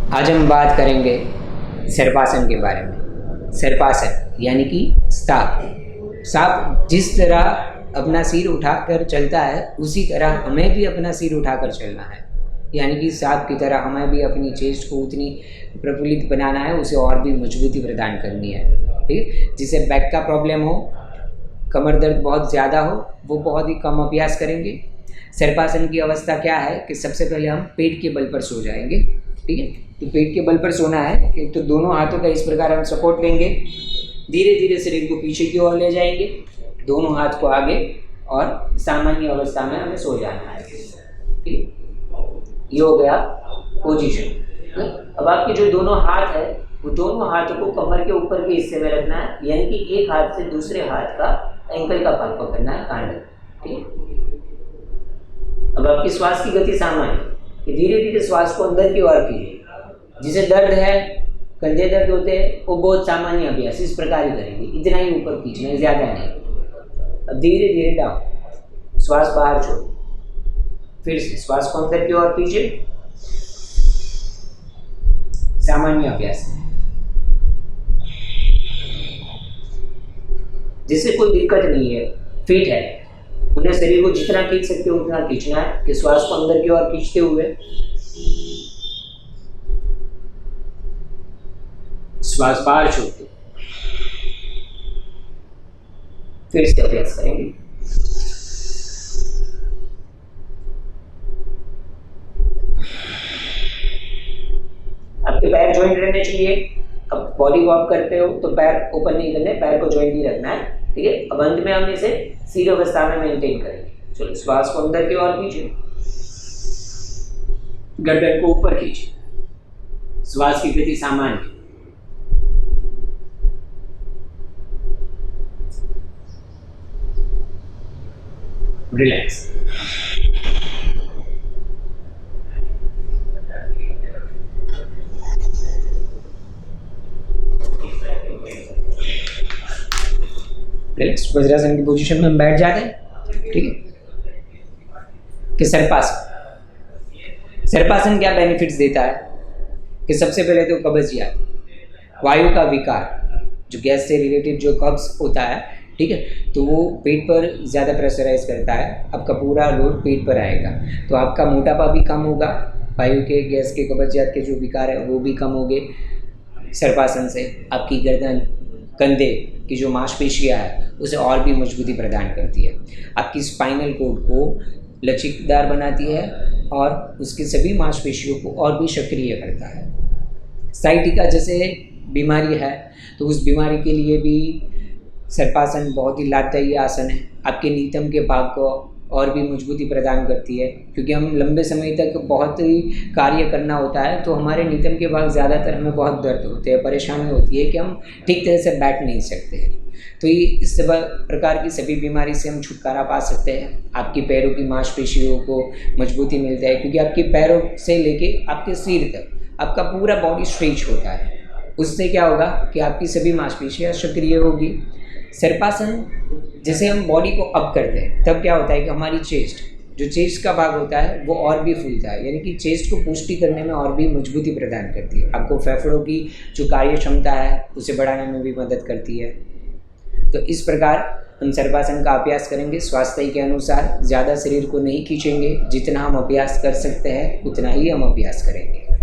आज हम बात करेंगे सर्पासन के बारे में। सर्पासन यानी कि सांप जिस तरह अपना सिर उठाकर चलता है उसी तरह हमें भी अपना सिर उठाकर चलना है, यानी कि सांप की तरह हमें भी अपनी चेस्ट को उतनी प्रफुल्लित बनाना है, उसे और भी मजबूती प्रदान करनी है। ठीक, जिसे बैक का प्रॉब्लम हो, कमर दर्द बहुत ज़्यादा हो, वो बहुत ही कम अभ्यास करेंगे। सर्पासन की अवस्था क्या है कि सबसे पहले हम पेट के बल पर सो जाएंगे। ठीक है, तो पेट के बल पर सोना है कि तो दोनों हाथों का इस प्रकार हम सपोर्ट लेंगे, धीरे धीरे शरीर को पीछे की ओर ले जाएंगे, दोनों हाथ को आगे, और सामान्य अवस्था में हमें सो जाना है। ठीक, ये हो गया पोजीशन। अब आपके जो दोनों हाथ है वो दोनों हाथों को कमर के ऊपर के हिस्से में रखना है, यानी कि एक हाथ से दूसरे हाथ का एंकल का भाग पकड़ना है, कांड। ठीक, अब आपकी श्वास की गति सामान्य, धीरे धीरे श्वास को अंदर की ओर कीजिए। जिसे दर्द है, कंधे दर्द होते हैं, वो बहुत सामान्य अभ्यास इस प्रकार ही करेंगे, इतना ही ऊपर खींचना है, ज़्यादा नहीं। अब धीरे धीरे डाउन, श्वास बाहर छोड़ो, फिर से श्वास को अंदर की ओर कीजिए, सामान्य अभ्यास। जिससे कोई दिक्कत नहीं है, फिट है, उन्हें शरीर को जितना खींच सकते हो उतना खींचना है, कि श्वास को अंदर की ओर खींचते हुए श्वास बाहर छोड़ते, फिर से अभ्यास करेंगे। आपके पैर ज्वाइंट रहने चाहिए। अब बॉडी को आप करते हो तो पैर ओपन नहीं करने, पैर को ज्वाइंट नहीं रखना है। ठीक है, अब अंत में हम इसे स्थिर अवस्था में मेंटेन करेंगे। चलो, श्वास को अंदर की ओर कीजिए, गर्दन को ऊपर खींचिए, श्वास की गति सामान्य, रिलैक्स। रिलैक्स वज्रासन की पोजीशन में हम बैठ जाते हैं। ठीक है, कि सर्पासन क्या बेनिफिट्स देता है कि सबसे पहले तो कब्जियत, वायु का विकार, जो गैस से रिलेटेड जो कब्ज होता है, ठीक है, तो वो पेट पर ज़्यादा प्रेशराइज करता है, आपका पूरा लोड पेट पर आएगा, तो आपका मोटापा भी कम होगा, वायु के, गैस के, कब्जियत के जो विकार है वो भी कम होंगे सर्पासन से। आपकी गर्दन, कंधे की जो मांसपेशियाँ है उसे और भी मजबूती प्रदान करती है, आपकी स्पाइनल कोड को लचीलेदार बनाती है और उसकी सभी मांसपेशियों को और भी सक्रिय करता है। साइटिका जैसे बीमारी है तो उस बीमारी के लिए भी सर्पासन बहुत ही लाभदायी आसन है, आपके नीतम के भाग को और भी मजबूती प्रदान करती है, क्योंकि हम लंबे समय तक बहुत ही कार्य करना होता है तो हमारे नीतम के भाग ज़्यादातर हमें बहुत दर्द होते हैं, परेशानी होती है कि हम ठीक तरह से बैठ नहीं सकते हैं। तो ये इस प्रकार की सभी बीमारी से हम छुटकारा पा सकते हैं। आपकी पैरों की मांसपेशियों को मजबूती मिलती है, क्योंकि आपके पैरों से लेके आपके सिर तक आपका पूरा बॉडी स्ट्रेच होता है। उससे क्या होगा कि आपकी सभी मांसपेशियाँ सक्रिय होगी। सर्पासन जैसे हम बॉडी को अप करते हैं तब क्या होता है कि हमारी चेस्ट का भाग होता है वो और भी फूलता है, यानी कि चेस्ट को पुष्टि करने में और भी मजबूती प्रदान करती है, आपको फेफड़ों की जो कार्य क्षमता है उसे बढ़ाने में भी मदद करती है। तो इस प्रकार हम सर्पासन का अभ्यास करेंगे स्वास्थ्य के अनुसार, ज़्यादा शरीर को नहीं खींचेंगे, जितना हम अभ्यास कर सकते हैं उतना ही हम अभ्यास करेंगे।